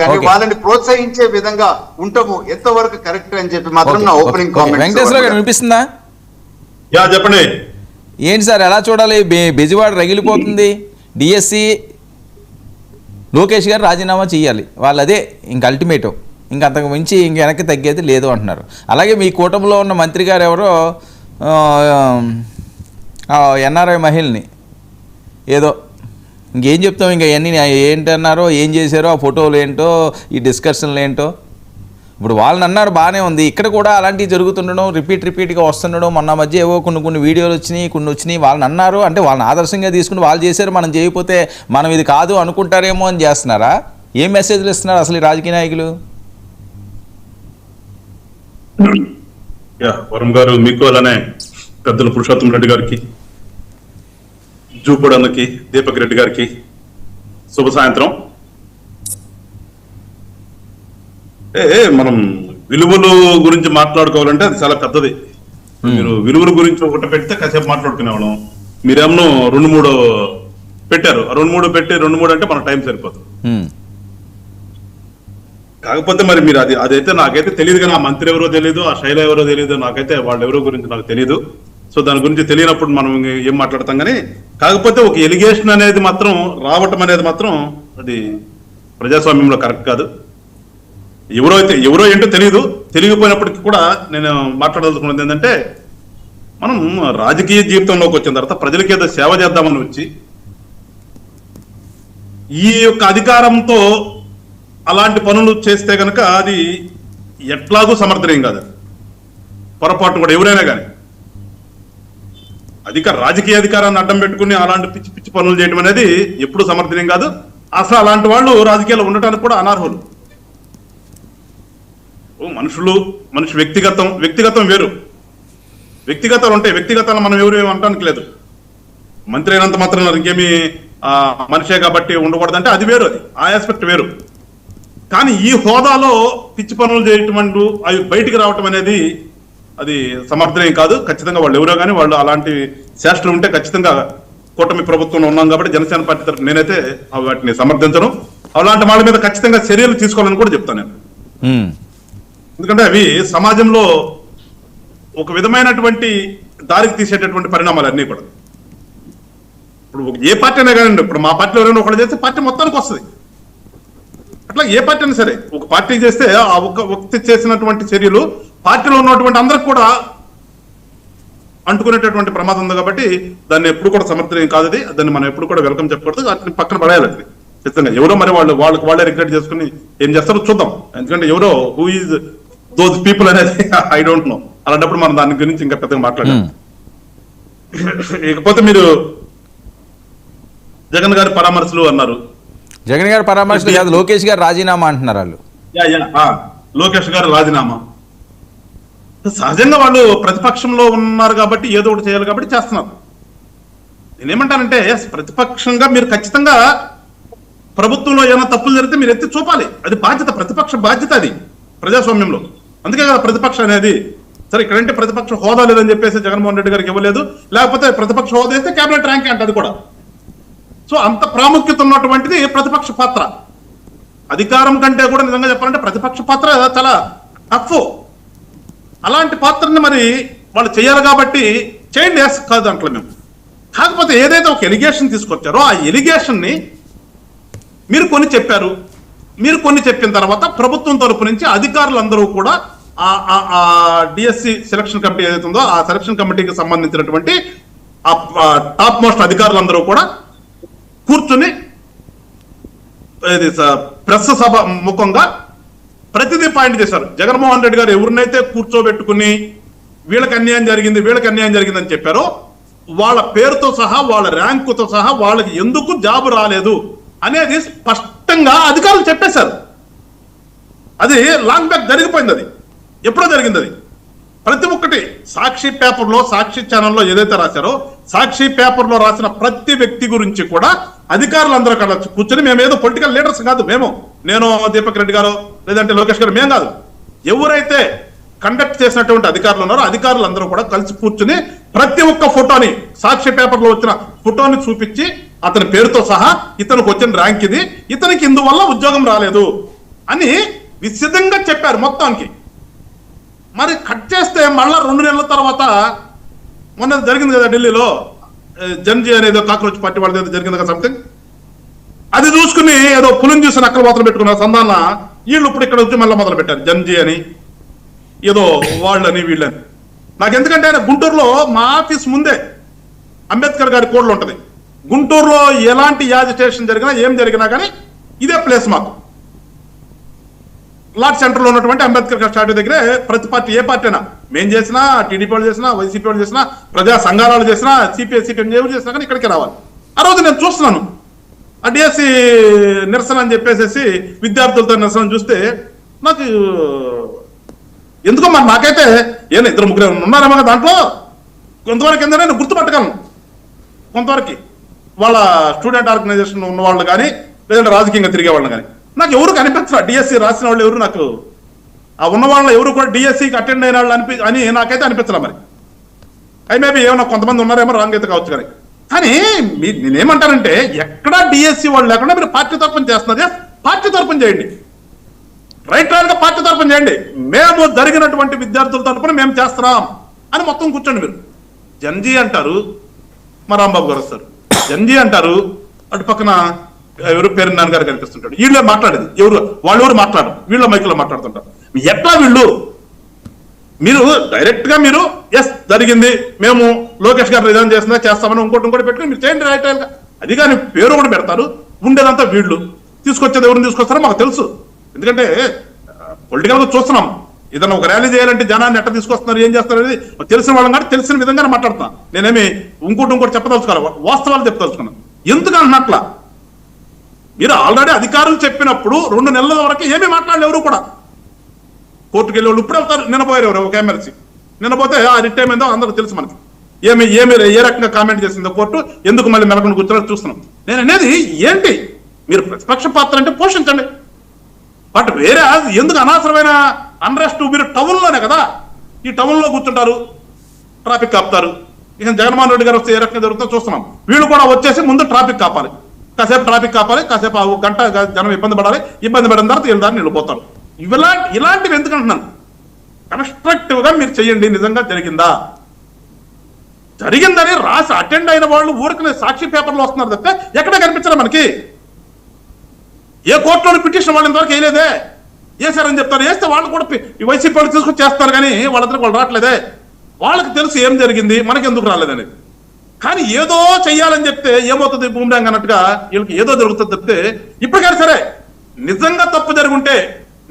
కానీ వాళ్ళని ప్రోత్సహించే విధంగా ఉంటాము ఎంతవరకు కరెక్ట్ అని చెప్పి మాత్రం నా ఓపెనింగ్ కామెంట్. వెంకటేశ్వర గారు వినిపిస్తుందా? చెప్పండి. ఏంటి సార్ ఎలా చూడాలి? బెజవాడ రగిలిపోతుంది. డిఎస్సి లోకేష్ గారు రాజీనామా చేయాలి, వాళ్ళు అదే ఇంక అల్టిమేటం, ఇంక అంతకు మించి ఇంక వెనక్కి తగ్గేది లేదు అంటున్నారు. అలాగే మీ కూటమిలో ఉన్న మంత్రి గారు ఎవరో ఎన్ఆర్ఐ మహిళని ఏదో ఇంకేం చెప్తాం, ఇంకా ఇవన్నీ ఏంటన్నారో ఏం చేశారో ఆ ఫోటోలు ఏంటో ఈ డిస్కషన్లు ఏంటో. ఇప్పుడు వాళ్ళని అన్నారు బాగానే ఉంది, ఇక్కడ కూడా అలాంటివి జరుగుతుండడం రిపీట్గా వస్తుండడం. మొన్న మధ్య ఏవో కొన్ని వీడియోలు వచ్చినాయి వాళ్ళని అన్నారు, అంటే వాళ్ళని ఆదర్శంగా తీసుకుని వాళ్ళు చేశారు, మనం చేయకపోతే మనం ఇది కాదు అనుకుంటారేమో అని చేస్తున్నారా? ఏం మెసేజ్లు ఇస్తున్నారు అసలు ఈ రాజకీయ నాయకులు? వరుణ్ గారు, మీకు అలానే పెద్దలు పురుషోత్తం రెడ్డి గారికి, జూపడన్నకి, దీపక్ రెడ్డి గారికి శుభ సాయంత్రం. మనం విలువల గురించి మాట్లాడుకోవాలంటే అది చాలా పెద్దది. మీరు విలువల గురించి ఒకటి పెడితే కాసేపు మాట్లాడుకునేవాళ్ళం. మీరేమో 2-3 పెట్టారు, 2-3 అంటే మన టైం సరిపోతుంది. కాకపోతే మరి మీరు అదైతే నాకైతే తెలియదు, కానీ ఆ మంత్రి ఎవరో తెలియదు, ఆ శైల ఎవరో తెలియదు, నాకైతే వాళ్ళు ఎవరో గురించి నాకు తెలియదు. సో దాని గురించి తెలియనప్పుడు మనం ఏం మాట్లాడతాం. కానీ కాకపోతే ఒక ఎలిగేషన్ అనేది మాత్రం రావటం అనేది మాత్రం అది ప్రజాస్వామ్యంలో కరెక్ట్ కాదు. ఎవరో ఏంటో తెలియదు, తెలియకపోయినప్పటికీ కూడా నేను మాట్లాడదలుచుకున్నది ఏంటంటే, మనం రాజకీయ జీవితంలోకి వచ్చిన తర్వాత ప్రజలకి ఏదో సేవ చేద్దామని వచ్చి ఈ యొక్క అధికారంతో అలాంటి పనులు చేస్తే కనుక అది ఎట్లాగూ సమర్థనీయం కాదు. పొరపాటు కూడా ఎవరైనా కానీ రాజకీయ అధికారాన్ని అడ్డం పెట్టుకుని అలాంటి పిచ్చి పనులు చేయడం అనేది ఎప్పుడు సమర్థనీయం కాదు. అసలు అలాంటి వాళ్ళు రాజకీయాల్లో ఉండటానికి కూడా అనర్హులు. మనిషి వ్యక్తిగతం వేరు, వ్యక్తిగతాలు ఉంటాయి. వ్యక్తిగతాలు మనం ఎవరు అనడానికి లేదు. మంత్రి అయినంత మాత్రం ఇంకేమి మనిషే కాబట్టి ఉండకూడదంటే అది వేరు, అది ఆ ఆస్పెక్ట్ వేరు. కానీ ఈ హోదాలో పిచ్చి పనులు చేయటం అంటూ అవి బయటికి రావటం అనేది అది సమర్థనీయం కాదు. ఖచ్చితంగా వాళ్ళు ఎవరో కానీ వాళ్ళు అలాంటి శాస్త్రం ఉంటే ఖచ్చితంగా కూటమి ప్రభుత్వంలో ఉన్నాం కాబట్టి జనసేన పార్టీ తరఫున నేనైతే వాటిని సమర్థించను. అలాంటి వాళ్ళ మీద ఖచ్చితంగా చర్యలు తీసుకోవాలని కూడా చెప్తాను నేను. ఎందుకంటే అవి సమాజంలో ఒక విధమైనటువంటి దారికి తీసేటటువంటి పరిణామాలు అన్నీ కూడా. ఇప్పుడు ఏ పార్టీ అయినా కానీ, ఇప్పుడు మా పార్టీలో ఎవరైనా ఒకటి చేస్తే పార్టీ మొత్తానికి వస్తుంది. అట్లా ఏ పార్టీ అయినా సరే ఒక పార్టీ చేస్తే ఆ ఒక వ్యక్తి చేసినటువంటి చర్యలు పార్టీలో ఉన్నటువంటి అందరికి కూడా అంటుకునేటటువంటి ప్రమాదం ఉంది. కాబట్టి దాన్ని ఎప్పుడు కూడా సమర్థనీయం కాదు. దాన్ని మనం ఎప్పుడు కూడా వెల్కమ్ చెప్పకూడదు, వాటిని పక్కన పడేయాలి. అది ఖచ్చితంగా ఎవరో మరి వాళ్ళే రిగ్రెట్ చేసుకుని ఏం చేస్తారో చూద్దాం. ఎందుకంటే ఎవరో హూ ఈజ్ దోస్ పీపుల్ అనేది ఐ డోంట్ నో. అలాంటప్పుడు మనం దాని గురించి ఇంకా పెద్దగా మాట్లాడాలి. ఇకపోతే మీరు జగన్ గారి పరామర్శలు అన్నారు. జగన్ గారి పరామర్శలు కాదు, లోకేష్ గారు రాజీనామా అంటున్నారు వాళ్ళు. లోకేష్ గారు రాజీనామా సహజంగా వాళ్ళు ప్రతిపక్షంలో ఉన్నారు కాబట్టి ఏదో ఒకటి చేయాలి కాబట్టి చేస్తున్నారు. నేనేమంటానంటే ప్రతిపక్షంగా మీరు ఖచ్చితంగా ప్రభుత్వంలో ఏమైనా తప్పులు జరిగితే మీరు ఎత్తి చూపాలి. అది బాధ్యత, ప్రతిపక్ష బాధ్యత అది ప్రజాస్వామ్యంలో. అందుకే కదా ప్రతిపక్షం అనేది. సరే ఇక్కడంటే ప్రతిపక్ష హోదా లేదని చెప్పేసి జగన్మోహన్ రెడ్డి గారికి ఇవ్వలేదు, లేకపోతే ప్రతిపక్ష హోదా అయితే కేబినెట్ ర్యాంక్ అంటే అది కూడా. సో అంత ప్రాముఖ్యత ఉన్నటువంటిది ప్రతిపక్ష పాత్ర. అధికారం కంటే కూడా నిజంగా చెప్పాలంటే ప్రతిపక్ష పాత్ర చాలా టఫ్. అలాంటి పాత్రని మరి వాళ్ళు చేయాలి కాబట్టి చేయండి, కాదు అంట్లో మేము. కాకపోతే ఏదైతే ఒక ఎలిగేషన్ తీసుకొచ్చారో ఆ ఎలిగేషన్ ని మీరు కొన్ని చెప్పారు. మీరు కొన్ని చెప్పిన తర్వాత ప్రభుత్వం తరపు నుంచి అధికారులందరూ కూడా ఆ డిఎస్సి సెలక్షన్ కమిటీ ఏదైతే ఉందో ఆ సెలక్షన్ కమిటీకి సంబంధించినటువంటి టాప్ మోస్ట్ అధికారులందరూ కూడా కూర్చుని ప్రెస్ సభ ముఖంగా ప్రతిదీ పాయింట్ చేశారు. జగన్మోహన్ రెడ్డి గారు ఎవరినైతే కూర్చోబెట్టుకుని వీళ్ళకి అన్యాయం జరిగిందని చెప్పారో వాళ్ళ పేరుతో సహా వాళ్ళ ర్యాంకుతో సహా వాళ్ళకి ఎందుకు జాబ్ రాలేదు అనేది స్పష్టంగా అధికారులు చెప్పేశారు. అది లాంగ్ బ్యాక్ జరిగిపోయింది. అది ఎప్పుడో జరిగింది. అది ప్రతి ఒక్కటి సాక్షి పేపర్లో, సాక్షి ఛానల్లో ఏదైతే రాశారో సాక్షి పేపర్లో రాసిన ప్రతి వ్యక్తి గురించి కూడా అధికారులందరూ అక్కడ కూర్చొని, మేము ఏదో పొలిటికల్ లీడర్స్ కాదు, నేను దీపక్ రెడ్డి గారు లేదంటే లోకేష్ గారు, మేము కాదు, ఎవరైతే కండక్ట్ చేసినటువంటి అధికారులు ఉన్నారో అధికారులందరూ కూడా కలిసి కూర్చుని ప్రతి ఒక్క ఫోటోని సాక్షి పేపర్లో వచ్చిన ఫోటోని చూపించి అతని పేరుతో సహా ఇతనికి వచ్చిన ర్యాంక్ ఇది, ఇతనికి ఇందువల్ల ఉద్యోగం రాలేదు అని విశదంగా చెప్పారు మొత్తానికి. మరి కట్ చేస్తే మళ్ళా 2 నెలల తర్వాత మొన్న జరిగింది కదా ఢిల్లీలో జన్జీ అనేది కాక్రోచ్ పార్టీ వాళ్ళది ఏదో జరిగింది కదా సంథింగ్, అది చూసుకుని ఏదో పులిని చూసి నక్కలు మొదలు పెట్టుకున్నారు సంధాన. వీళ్ళు ఇప్పుడు ఇక్కడ వచ్చి మళ్ళీ మొదలు పెట్టారు జన్జీ అని, ఏదో వాళ్ళని వీళ్ళని. నాకు ఎందుకంటే ఆయన గుంటూరులో మా ఆఫీస్ ముందే అంబేద్కర్ గారి కోడ్లు ఉంటది. గుంటూరులో ఎలాంటి యాజిటేషన్ జరిగినా ఏం జరిగినా కానీ ఇదే ప్లేస్ మాకు. లాట్ సెంటర్ లో ఉన్నటువంటి అంబేద్కర్ గారి స్టాట్యూ దగ్గరే ప్రతి పార్టీ, ఏ పార్టీ అయినా, మేము చేసినా, టీడీపీ వాళ్ళు చేసినా, వైసీపీ వాళ్ళు చేసినా, ప్రజా సంఘాలు చేసినా, సిపిఐ సిపిఎం ఎవరు చేసినా కానీ ఇక్కడికి రావాలి. ఆ రోజు నేను చూస్తున్నాను ఆ డిఎస్సి నిరసన అని చెప్పేసి విద్యార్థులతో నిరసన చూస్తే నాకు ఎందుకో మరి నాకైతే ఏనా 2-3 ఉన్నారేమో దాంట్లో, కొంతవరకు ఏంటంటే నేను గుర్తుపట్టగలను. కొంతవరకు వాళ్ళ స్టూడెంట్ ఆర్గనైజేషన్ ఉన్న వాళ్ళు కానీ లేదంటే రాజకీయంగా తిరిగే వాళ్ళు కానీ నాకు ఎవరు కనిపించరా. డిఎస్సి రాసిన వాళ్ళు ఎవరు నాకు ఆ ఉన్న వాళ్ళు ఎవరు కూడా డిఎస్సికి అటెండ్ అయిన వాళ్ళు అని నాకైతే అనిపించరా. మరి అవి మేబీ ఏమన్నా కొంతమంది ఉన్నారేమో, రాంగ్ అయితే కావచ్చు. కానీ నేనేమంటానంటే ఎక్కడా డిఎస్సి వాళ్ళు లేకుండా మీరు పార్టీ తరఫున చేస్తున్నారు, పార్టీ తరఫున చేయండి, రైట్ గా పార్టీ తరఫున చేయండి. మేము జరిగినటువంటి విద్యార్థుల తరఫున మేము చేస్తున్నాం అని మొత్తం కూర్చోండి. మీరు జన్జీ అంటారు, మా రాంబాబు గారు వస్తారు, జన్జీ అంటారు, అటు పక్కన ఎవరు పేరు నాన్న గారు కనిపిస్తుంటాడు. వీళ్ళే మాట్లాడేది వాళ్ళెవరు మాట్లాడరు, వీళ్ళ మైకులో మాట్లాడుతుంటారు. ఎట్లా వీళ్ళు మీరు డైరెక్ట్ గా మీరు ఎస్ జరిగింది, మేము లోకేష్ గారు రిజైన్ చేస్తామని ఇంకోటి పెట్టుకుని మీరు చేయండి రైట్ గా. అది కానీ పేరు కూడా పెడతారు, ఉండేదంతా వీళ్ళు. తీసుకొచ్చేది ఎవరిని తీసుకొస్తారో మాకు తెలుసు, ఎందుకంటే పొలిటికల్ గా చూస్తున్నాం. ఏదైనా ఒక ర్యాలీ చేయాలంటే జనాన్ని ఎట్లా తీసుకొస్తున్నారు, ఏం చేస్తారు అనేది తెలిసిన వాళ్ళం కానీ తెలిసిన విధంగానే మాట్లాడుతున్నాను. నేనేమి ఇంకోటి చెప్పదలుచుకోవాలి, వాస్తవాలు చెప్పదలుచుకున్నాను. ఎందుకు అన్నట్లా మీరు ఆల్రెడీ అధికారులు చెప్పినప్పుడు 2 నెలల వరకు ఏమీ మాట్లాడలేదు ఎవరు కూడా. కోర్టుకు వెళ్ళే వాళ్ళు ఇప్పుడు వెళ్తారు, నిన్నపోయారు ఎవరు ఒక ఎమ్మెల్సీ, నిన్నపోతే ఆ రిటైర్ అయిందో అందరూ తెలుసు మనకి. ఏ రకంగా కామెంట్ చేసిందో కోర్టు, ఎందుకు మళ్ళీ మెలకొని కూర్చోని చూస్తున్నాం. నేను అనేది ఏంటి, మీరు ప్రతిపక్ష పాత్ర అంటే పోషించండి, బట్ వేరే ఎందుకు అనవసరమైన అన్రెస్ట్. మీరు టౌన్ లోనే కదా, ఈ టౌన్ లో కూర్చుంటారు, ట్రాఫిక్ ఆపుతారు. ఇక జగన్మోహన్ రెడ్డి గారు వస్తే ఏ రకంగా జరుగుతుందో చూస్తున్నాం. వీళ్ళు కూడా వచ్చేసి ముందు ట్రాఫిక్ కాపాలి, కాసేపు ట్రాఫిక్ కాపాలి, కాసేపు ఆ గంట జనం ఇబ్బంది పడాలి, ఇబ్బంది పడిన తర్వాత వీళ్ళ దాన్ని వెళ్ళిపోతారు. ఇలాంటివి ఎందుకంటున్నాను, కన్స్ట్రక్టివ్ గా మీరు చెయ్యండి. నిజంగా జరిగిందని రాసి అటెండ్ అయిన వాళ్ళు ఊరికి సాక్షి పేపర్లో వస్తున్నారు తప్పితే ఎక్కడ కనిపించరా మనకి. ఏ కోర్టులోని పిటిషన్ వాళ్ళ ఇంతవరకు వేయలేదే, వేసారని చెప్తారు, వేస్తే వాళ్ళు కూడా వైసీపీ వాళ్ళు తీసుకొని చేస్తారు కానీ వాళ్ళందరికీ వాళ్ళు రావట్లేదే. వాళ్ళకి తెలుసు ఏం జరిగింది, మనకి ఎందుకు రాలేదనేది. కానీ ఏదో చెయ్యాలని చెప్తే ఏమవుతుంది, బూమ్రాంగ్ అన్నట్టుగా వీళ్ళకి ఏదో జరుగుతుంది తప్పితే. ఇప్పటికైనా సరే నిజంగా తప్పు జరుగుంటే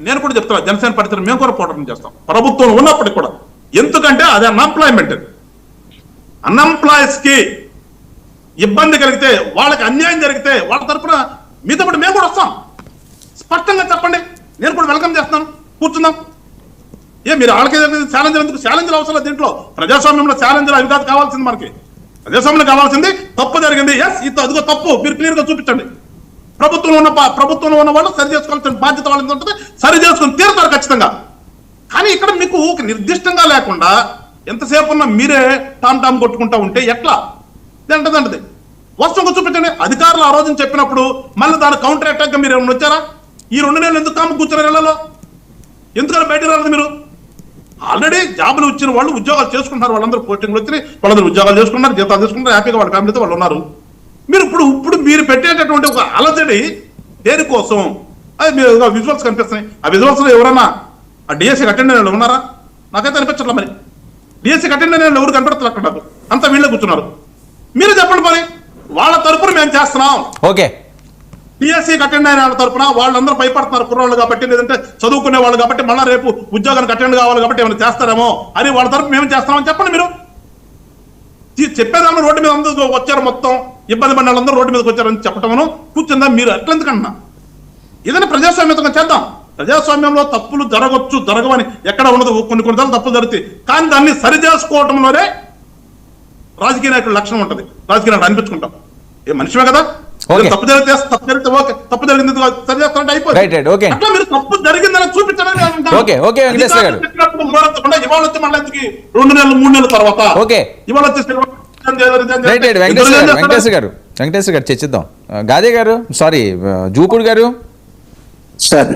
నేను కూడా చెప్తాను, జనసేన పార్టీ మేము కూడా పోరాటం చేస్తాం ప్రభుత్వం ఉన్నప్పటికి కూడా. ఎందుకంటే అది అన్ఎంప్లాయ్మెంట్, అన్ఎంప్లాయీస్ కి ఇబ్బంది కలిగితే, వాళ్ళకి అన్యాయం జరిగితే వాళ్ళ తరఫున మీతో పాటు మేము కూడా వస్తాం. స్పష్టంగా చెప్పండి, నేను కూడా వెల్కమ్ చేస్తున్నాను, కూర్చుందాం. మీరు వాళ్ళకి ఛాలెంజ్ ఎందుకు, ఛాలెంజ్లు అవసరం లేదు దీంట్లో. ప్రజాస్వామ్యంలో ఛాలెంజ్లు అవి కాదు కావాల్సింది, మనకి ప్రజాస్వామ్యంలో కావాల్సింది తప్పు జరిగింది, ఎస్ అదిగో తప్పు, మీరు క్లియర్ గా చూపించండి. ప్రభుత్వంలో ఉన్న వాళ్ళు సరి చేసుకోవాల్సిన బాధ్యత వాళ్ళకి ఉంటుంది, సరి చేసుకుని తీరుతారు ఖచ్చితంగా. కానీ ఇక్కడ మీకు ఒక నిర్దిష్టంగా లేకుండా ఎంతసేపు ఉన్నా మీరే టామ్ కొట్టుకుంటా ఉంటే ఎట్లా? దంటది వాస్తవంగా చూపించండి. అధికారులు ఆ రోజున చెప్పినప్పుడు మళ్ళీ దాని కౌంటర్ అటాక్ గా మీరు ఏమైనా వచ్చారా? ఈ 2 నెలలు ఎందుకు కాము కూర్చున్నారు ఇళ్లలో? ఎందుకని బయటకు రాలేదు? మీరు ఆల్రెడీ జాబులు ఇచ్చిన వాళ్ళు ఉద్యోగాలు చేసుకుంటున్నారు, వాళ్ళందరూ పోస్టింగ్లు వచ్చినాయి, వాళ్ళందరూ ఉద్యోగాలు చేసుకుంటున్నారు, జీతాలు చేసుకుంటారు, హ్యాపీగా వాళ్ళ ఫ్యామిలీతో వాళ్ళు ఉన్నారు. మీరు ఇప్పుడు మీరు పెట్టేటటువంటి ఒక అలజడి దేనికోసం? అది మీరు విజువల్స్ కనిపిస్తున్నాయి, ఆ విజువల్స్ లో ఎవరన్నా ఆ డిఎస్సీకి అటెండ్ అయిన ఉన్నారా? నాకైతే అనిపించట్లా. మరి డిఎస్సీకి అటెండ్ అయిన ఎవరు కనపడతారు అక్కడ? అంతా వీళ్ళే కూర్చున్నారు. మీరు చెప్పండి మరి, వాళ్ళ తరపున మేము చేస్తున్నాం. ఓకే, డిఎస్సీకి అటెండ్ అయిన వాళ్ళ తరపున వాళ్ళందరూ భయపడుతున్నారు, కుర్రాళ్ళు కాబట్టి, లేదంటే చదువుకునే వాళ్ళు కాబట్టి, మళ్ళీ రేపు ఉద్యోగానికి అటెండ్ కావాలి కాబట్టి ఏమైనా చేస్తారేమో అని వాళ్ళ తరపు మేము చేస్తామని చెప్పండి. మీరు చెప్పేదాన్ని రోడ్డు మీద అందరూ వచ్చారు, మొత్తం ఇబ్బంది పడిన వాళ్ళందరూ రోడ్డు మీదకి వచ్చారని చెప్పటమను కూర్చుందా? మీరు అట్లెందుకన్నా? ఏదైనా ప్రజాస్వామ్యంగా చేద్దాం. ప్రజాస్వామ్యంలో తప్పులు జరగవచ్చు, జరగవని ఎక్కడ ఉండదు, కొన్నిసార్లు తప్పులు జరుగుతాయి. కానీ దాన్ని సరి చేసుకోవటంలోనే రాజకీయ నాయకుల లక్షణం ఉంటుంది. రాజకీయ నాయకులు అనిపించుకుంటాం, ఏ మనిషివే కదా, తప్పు జరిగితే ఓకే, తప్పు జరిగింది సరి చేస్తారంటే అయిపోయింది. అట్లా మీరు తప్పు జరిగిందని చూపించడానికి ఇవాళ వచ్చి మళ్ళీ 2 నెలలు 3 నెలల తర్వాత ఇవాళ వచ్చేసి రైట్ రైట్ వెంకటేశ్వర గారు చర్చిద్దాం. గాదే గారు, సారీ జూపూడి గారు. సార్